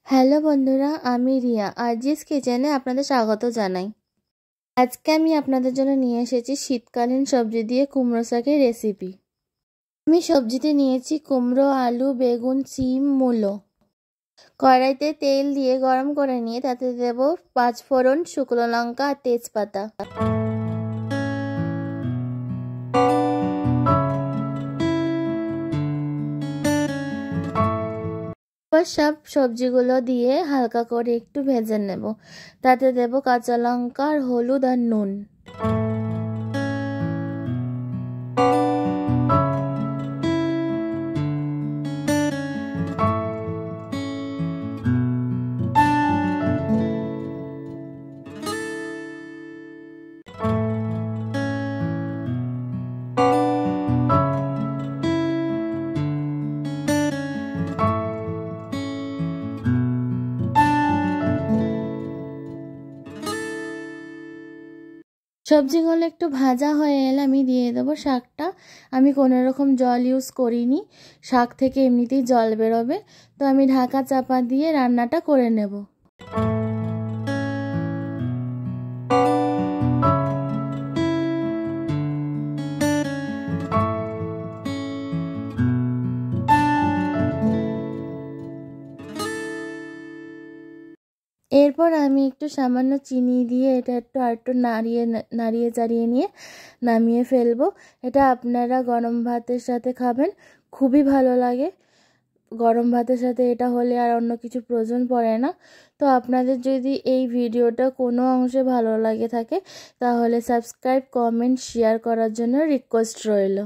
Hello বন্ধুরা, আমি রিয়া। আজিজ কিচেনে আপনাদের স্বাগত জানাই। আজকে আমি আপনাদের জন্য নিয়ে এসেছি শীতকালীন সবজি দিয়ে কুমড়ো শাকের রেসিপি। আমি সবজিতে নিয়েছি কুমড়ো, আলু, বেগুন, সিম, মূলো। কড়াইতে তেল দিয়ে গরম করে নিয়ে তাতে দেব 5 ফোড়ন, শুকনো লঙ্কা আর তেজপাতা। সব সবজিগুলো দিয়ে হালকা করে একটু ভেজে নেব। তাতে দেব কাঁচা লঙ্কা, হলুদ আর নুন। সবজিগুলো একটু ভাজা হয়ে এলে আমি দিয়ে দেবো শাকটা। আমি কোনো রকম জল ইউজ করিনি, শাক থেকে এমনিতেই জল বেরোবে। তো আমি ঢাকা চাপা দিয়ে রান্নাটা করে নেব। এরপর আমি একটু সামান্য চিনি দিয়ে এটা আরেকটু নাড়িয়ে চাড়িয়ে নিয়ে নামিয়ে ফেলবো। এটা আপনারা গরম ভাতের সাথে খাবেন, খুবই ভালো লাগে। গরম ভাতের সাথে এটা হলে আর অন্য কিছু প্রয়োজন পড়ে না। তো আপনাদের যদি এই ভিডিওটা কোনো অংশে ভালো লাগে থাকে তাহলে সাবস্ক্রাইব, কমেন্ট, শেয়ার করার জন্য রিকোয়েস্ট রইল।